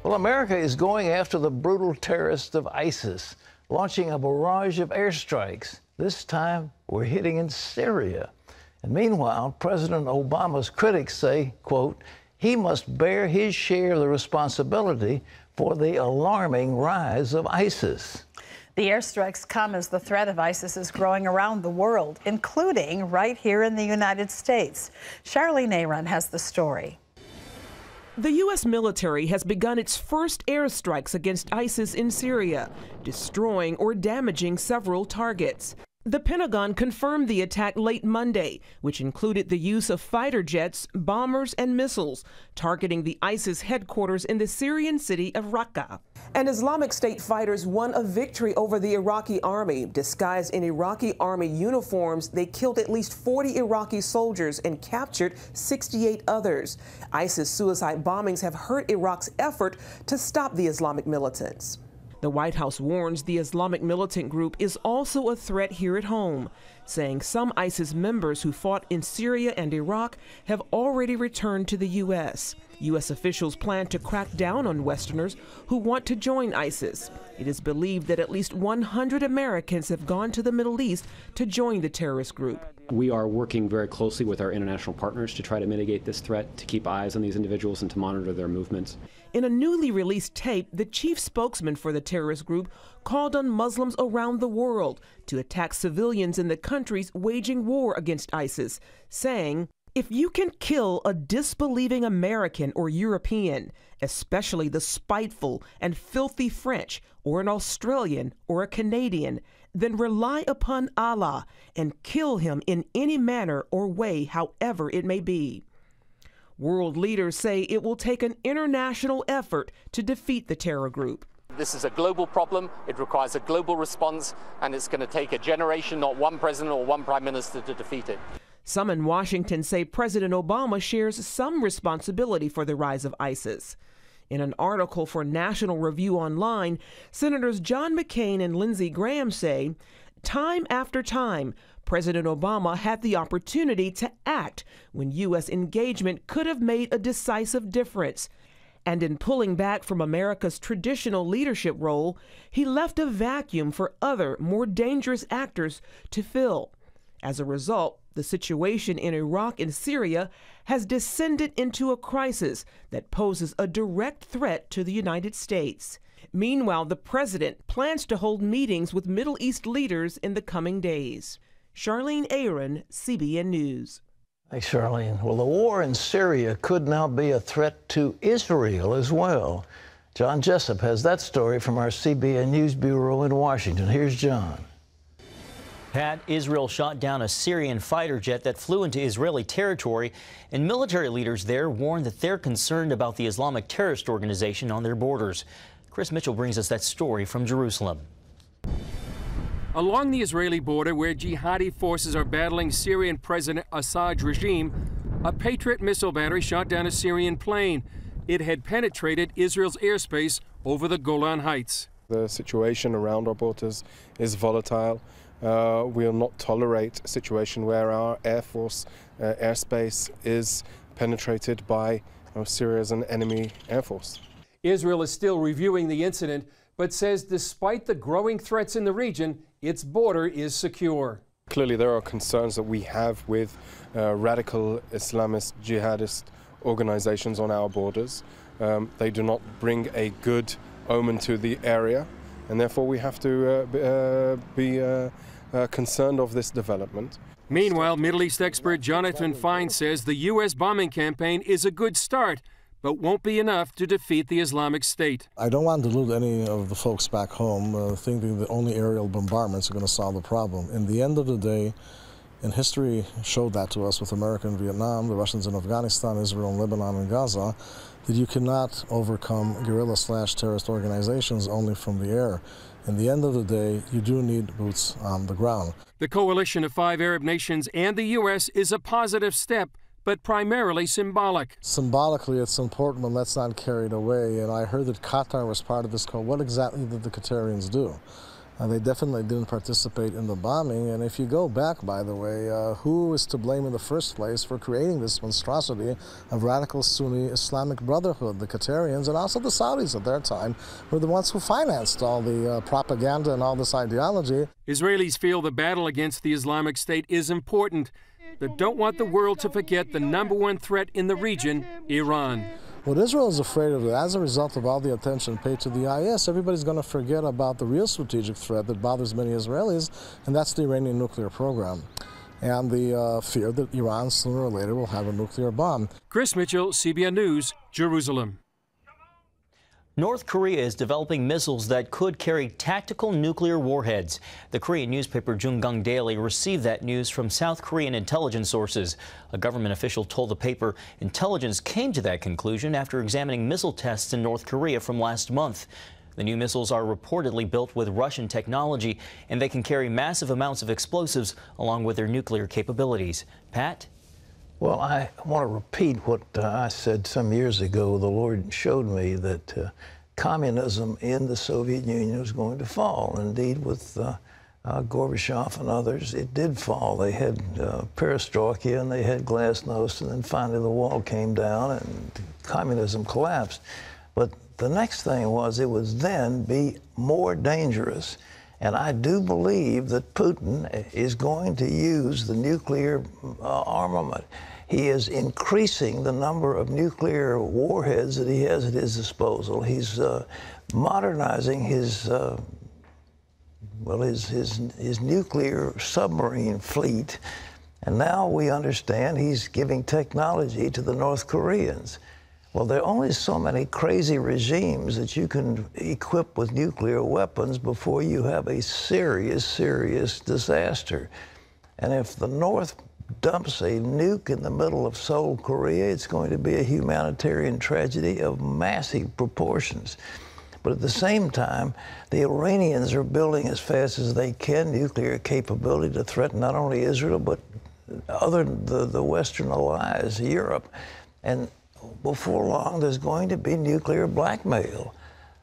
Well, America is going after the brutal terrorists of ISIS, launching a barrage of airstrikes. This time, we're hitting in Syria. And meanwhile, President Obama's critics say, quote, he must bear his share of the responsibility for the alarming rise of ISIS. The airstrikes come as the threat of ISIS is growing around the world, including right here in the United States. Charlene Aaron has the story. The U.S. military has begun its first airstrikes against ISIS in Syria, destroying or damaging several targets. The Pentagon confirmed the attack late Monday, which included the use of fighter jets, bombers, and missiles, targeting the ISIS headquarters in the Syrian city of Raqqa. And Islamic State fighters won a victory over the Iraqi army. Disguised in Iraqi army uniforms, they killed at least 40 Iraqi soldiers and captured 68 others. ISIS suicide bombings have hurt Iraq's effort to stop the Islamic militants. The White House warns the Islamic militant group is also a threat here at home, saying some ISIS members who fought in Syria and Iraq have already returned to the U.S. U.S. officials plan to crack down on Westerners who want to join ISIS. It is believed that at least 100 Americans have gone to the Middle East to join the terrorist group. We are working very closely with our international partners to try to mitigate this threat, to keep eyes on these individuals and to monitor their movements. In a newly released tape, the chief spokesman for the terrorist group called on Muslims around the world to attack civilians in the countries waging war against ISIS, saying, if you can kill a disbelieving American or European, especially the spiteful and filthy French, or an Australian or a Canadian, then rely upon Allah and kill him in any manner or way, however it may be. World leaders say it will take an international effort to defeat the terror group. This is a global problem. It requires a global response, and it's going to take a generation, not one president or one prime minister, to defeat it. Some in Washington say President Obama shares some responsibility for the rise of ISIS. In an article for National Review Online, Senators John McCain and Lindsey Graham say, time after time, President Obama had the opportunity to act when U.S. engagement could have made a decisive difference. And in pulling back from America's traditional leadership role, he left a vacuum for other, more dangerous actors to fill. As a result, the situation in Iraq and Syria has descended into a crisis that poses a direct threat to the United States. Meanwhile, the president plans to hold meetings with Middle East leaders in the coming days. Charlene Aaron, CBN News. Thanks, Charlene. Well, the war in Syria could now be a threat to Israel as well. John Jessup has that story from our CBN News Bureau in Washington. Here's John. Pat, Israel shot down a Syrian fighter jet that flew into Israeli territory, and military leaders there warned that they're concerned about the Islamic terrorist organization on their borders. Chris Mitchell brings us that story from Jerusalem. Along the Israeli border, where jihadi forces are battling Syrian President Assad's regime, a Patriot missile battery shot down a Syrian plane. It had penetrated Israel's airspace over the Golan Heights. The situation around our borders is volatile. We will not tolerate a situation where our Air Force airspace is penetrated by Syria's an enemy air force. Israel is still reviewing the incident, but says despite the growing threats in the region, its border is secure. Clearly there are concerns that we have with radical Islamist jihadist organizations on our borders. They do not bring a good omen to the area, and therefore we have to be concerned of this development. Meanwhile, Middle East expert Jonathan Fine says the U.S. bombing campaign is a good start, but won't be enough to defeat the Islamic State. I don't want to delude any of the folks back home thinking that only aerial bombardments are going to solve the problem. In the end of the day, and history showed that to us with America in Vietnam, the Russians in Afghanistan, Israel in Lebanon and Gaza, that you cannot overcome guerrilla/terrorist organizations only from the air. In the end of the day, you do need boots on the ground. The coalition of 5 Arab nations and the U.S. is a positive step, but primarily symbolic. Symbolically, it's important, but let's not carry it away. And I heard that Qatar was part of this call. What exactly did the Qatarians do? They definitely didn't participate in the bombing. And if you go back, by the way, who is to blame in the first place for creating this monstrosity of radical Sunni Islamic Brotherhood? The Qatarians and also the Saudis at their time were the ones who financed all the propaganda and all this ideology. Israelis feel the battle against the Islamic State is important. They don't want the world to forget the #1 threat in the region, Iran. What Israel is afraid of, as a result of all the attention paid to the IS, everybody's going to forget about the real strategic threat that bothers many Israelis, and that's the Iranian nuclear program, and the fear that Iran sooner or later will have a nuclear bomb. Chris Mitchell, CBN News, Jerusalem. North Korea is developing missiles that could carry tactical nuclear warheads. The Korean newspaper Jungang Daily received that news from South Korean intelligence sources. A government official told the paper intelligence came to that conclusion after examining missile tests in North Korea from last month. The new missiles are reportedly built with Russian technology, and they can carry massive amounts of explosives along with their nuclear capabilities. Pat? Well, I want to repeat what I said some years ago. The Lord showed me that communism in the Soviet Union was going to fall. Indeed, with Gorbachev and others, it did fall. They had perestroika and they had glasnost, and then finally the wall came down and communism collapsed. But the next thing was it would then be more dangerous. And I do believe that Putin is going to use the nuclear armament. He is increasing the number of nuclear warheads that he has at his disposal. He's modernizing his nuclear submarine fleet. And now we understand he's giving technology to the North Koreans. Well, there are only so many crazy regimes that you can equip with nuclear weapons before you have a serious, serious disaster. And if the North dumps a nuke in the middle of Seoul, Korea, it's going to be a humanitarian tragedy of massive proportions. But at the same time, the Iranians are building as fast as they can nuclear capability to threaten not only Israel, but the Western allies, Europe. And before long, there's going to be nuclear blackmail.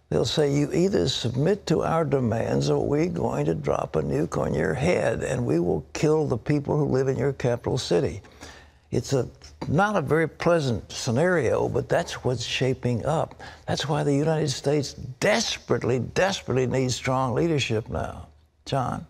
They'll say, you either submit to our demands or we're going to drop a nuke on your head and we will kill the people who live in your capital city. It's not a very pleasant scenario, but that's what's shaping up. That's why the United States desperately, desperately needs strong leadership now. John?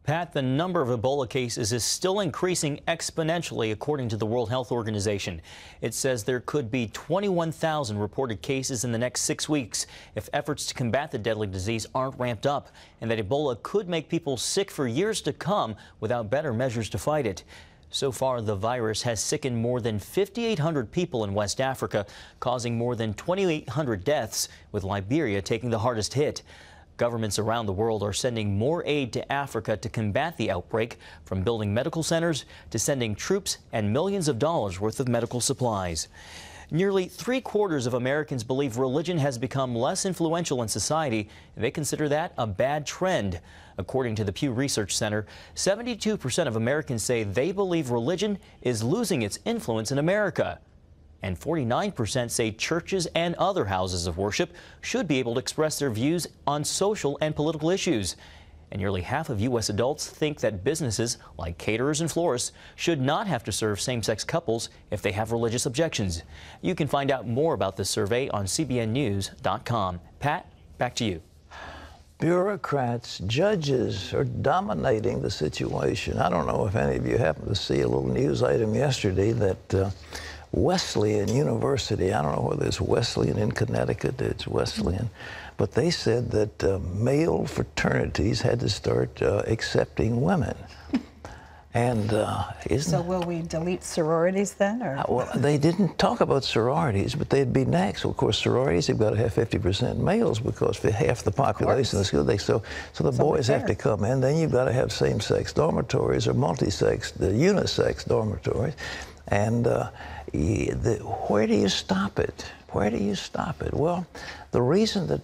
Pat, the number of Ebola cases is still increasing exponentially, according to the World Health Organization. It says there could be 21,000 reported cases in the next 6 weeks if efforts to combat the deadly disease aren't ramped up, and that Ebola could make people sick for years to come without better measures to fight it. So far, the virus has sickened more than 5,800 people in West Africa, causing more than 2,800 deaths, with Liberia taking the hardest hit. Governments around the world are sending more aid to Africa to combat the outbreak, from building medical centers to sending troops and millions of dollars worth of medical supplies. Nearly 3/4 of Americans believe religion has become less influential in society, and they consider that a bad trend. According to the Pew Research Center, 72% of Americans say they believe religion is losing its influence in America. And 49% say churches and other houses of worship should be able to express their views on social and political issues. And nearly half of U.S. adults think that businesses like caterers and florists should not have to serve same-sex couples if they have religious objections. You can find out more about this survey on cbnnews.com. Pat, back to you. Bureaucrats, judges are dominating the situation. I don't know if any of you happened to see a little news item yesterday that Wesleyan University, I don't know whether it's Wesleyan in Connecticut, it's Wesleyan, but they said that male fraternities had to start accepting women. And so will we delete sororities then? Or? Well, they didn't talk about sororities, but they'd be next. Well, of course, sororities have got to have 50% males because for half the population of the school, so the boys have to come in. Then you've got to have same-sex dormitories or multi-sex, the unisex dormitories. And where do you stop it? where do you stop it? Well, the reason that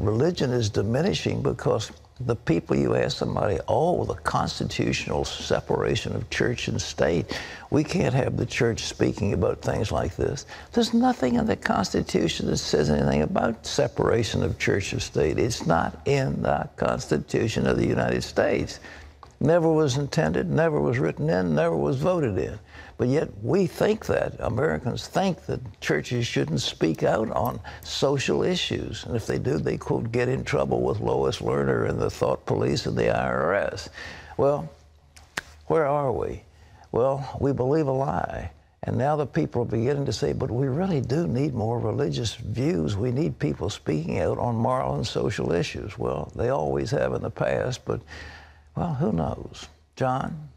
religion is diminishing because the people, you ask somebody, oh, the constitutional separation of church and state. We can't have the church speaking about things like this. There's nothing in the Constitution that says anything about separation of church and state. It's not in the Constitution of the United States. Never was intended, never was written in, never was voted in. But yet we think that, Americans think that churches shouldn't speak out on social issues. And if they do, they, quote, get in trouble with Lois Lerner and the thought police and the IRS. Well, where are we? Well, we believe a lie. And now the people are beginning to say, but we really do need more religious views. We need people speaking out on moral and social issues. Well, they always have in the past, but, well, who knows? John?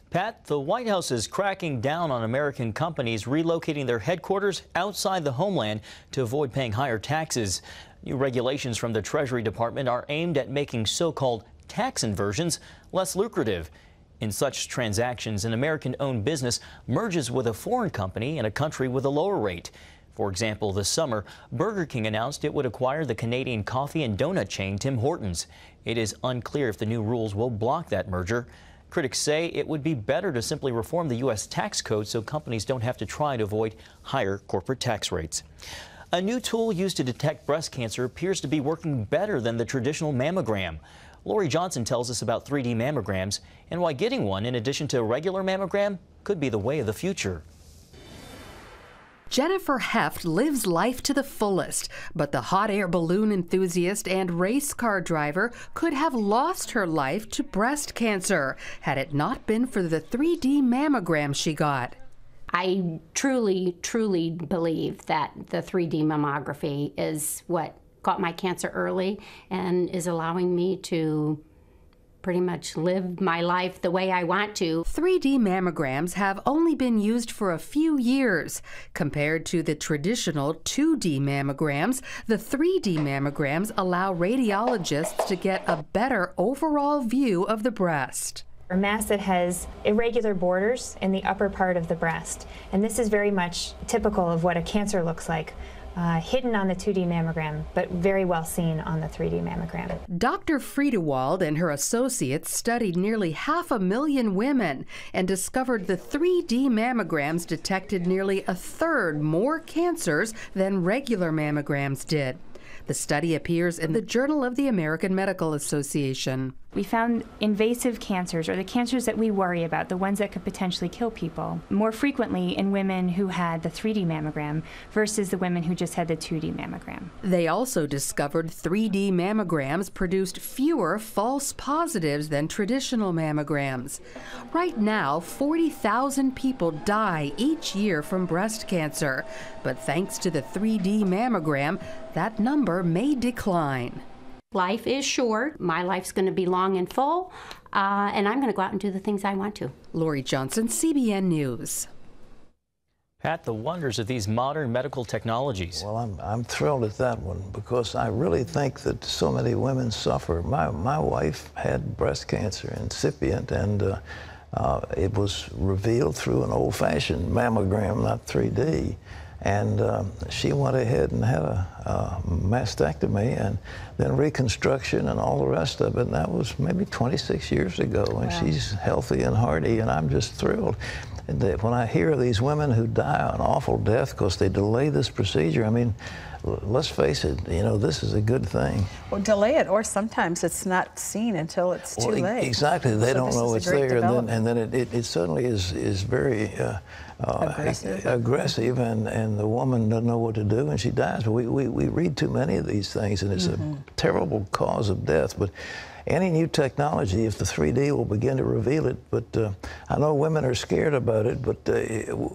Pat, the White House is cracking down on American companies relocating their headquarters outside the homeland to avoid paying higher taxes. New regulations from the Treasury Department are aimed at making so-called tax inversions less lucrative. In such transactions, an American-owned business merges with a foreign company in a country with a lower rate. For example, this summer, Burger King announced it would acquire the Canadian coffee and donut chain Tim Hortons. It is unclear if the new rules will block that merger. Critics say it would be better to simply reform the U.S. tax code so companies don't have to try to avoid higher corporate tax rates. A new tool used to detect breast cancer appears to be working better than the traditional mammogram. Lori Johnson tells us about 3D mammograms and why getting one in addition to a regular mammogram could be the way of the future. Jennifer Heft lives life to the fullest, but the hot air balloon enthusiast and race car driver could have lost her life to breast cancer had it not been for the 3D mammogram she got. I truly, truly believe that the 3D mammography is what got my cancer early and is allowing me to pretty much live my life the way I want to. 3D mammograms have only been used for a few years. Compared to the traditional 2D mammograms, the 3D mammograms allow radiologists to get a better overall view of the breast. A mass that has irregular borders in the upper part of the breast, and this is very much typical of what a cancer looks like. Hidden on the 2D mammogram, but very well seen on the 3D mammogram. Dr. Friedewald and her associates studied nearly 500,000 women and discovered the 3D mammograms detected nearly a third more cancers than regular mammograms did. The study appears in the Journal of the American Medical Association. We found invasive cancers, or the cancers that we worry about, the ones that could potentially kill people, more frequently in women who had the 3D mammogram versus the women who just had the 2D mammogram. They also discovered 3D mammograms produced fewer false positives than traditional mammograms. Right now, 40,000 people die each year from breast cancer, but thanks to the 3D mammogram, that number may decline. Life is short. My life's going to be long and full, and I'm going to go out and do the things I want to. Lori Johnson, CBN News. Pat, the wonders of these modern medical technologies. Well, I'm thrilled at that one because I really think that so many women suffer. My wife had breast cancer, incipient, and it was revealed through an old-fashioned mammogram, not 3D. And she went ahead and had a mastectomy and then reconstruction and all the rest of it. And that was maybe 26 years ago. And wow. She's healthy and hearty, and I'm just thrilled. And when I hear of these women who die an awful death because they delay this procedure, I mean, let's face it, you know, this is a good thing. Well, delay it, or sometimes it's not seen until it's too late. Exactly. They don't know it's there, and then it suddenly is very aggressive, and the woman doesn't know what to do, and she dies. But we read too many of these things, and it's a terrible cause of death. But any new technology, if the 3D will begin to reveal it, but I know women are scared about it, but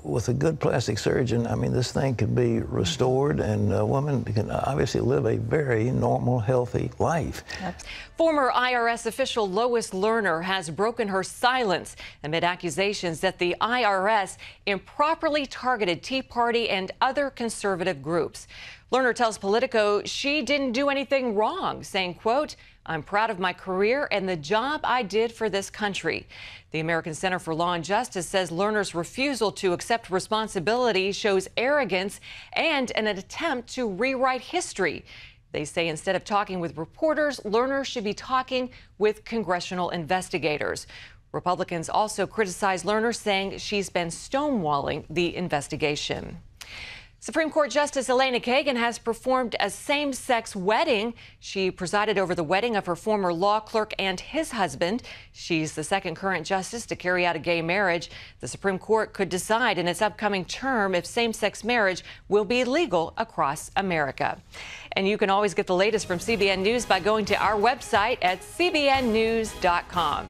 with a good plastic surgeon, I mean, this thing can be restored, and a woman can obviously live a very normal, healthy life. Yep. Former IRS official Lois Lerner has broken her silence amid accusations that the IRS improperly targeted Tea Party and other conservative groups. Lerner tells Politico she didn't do anything wrong, saying, quote, I'm proud of my career and the job I did for this country. The American Center for Law and Justice says learners' refusal to accept responsibility shows arrogance and an attempt to rewrite history. They say instead of talking with reporters, learners should be talking with congressional investigators. Republicans also criticize learners, saying she's been stonewalling the investigation. Supreme Court Justice Elena Kagan has performed a same-sex wedding. She presided over the wedding of her former law clerk and his husband. She's the second current justice to carry out a gay marriage. The Supreme Court could decide in its upcoming term if same-sex marriage will be legal across America. And you can always get the latest from CBN News by going to our website at cbnnews.com.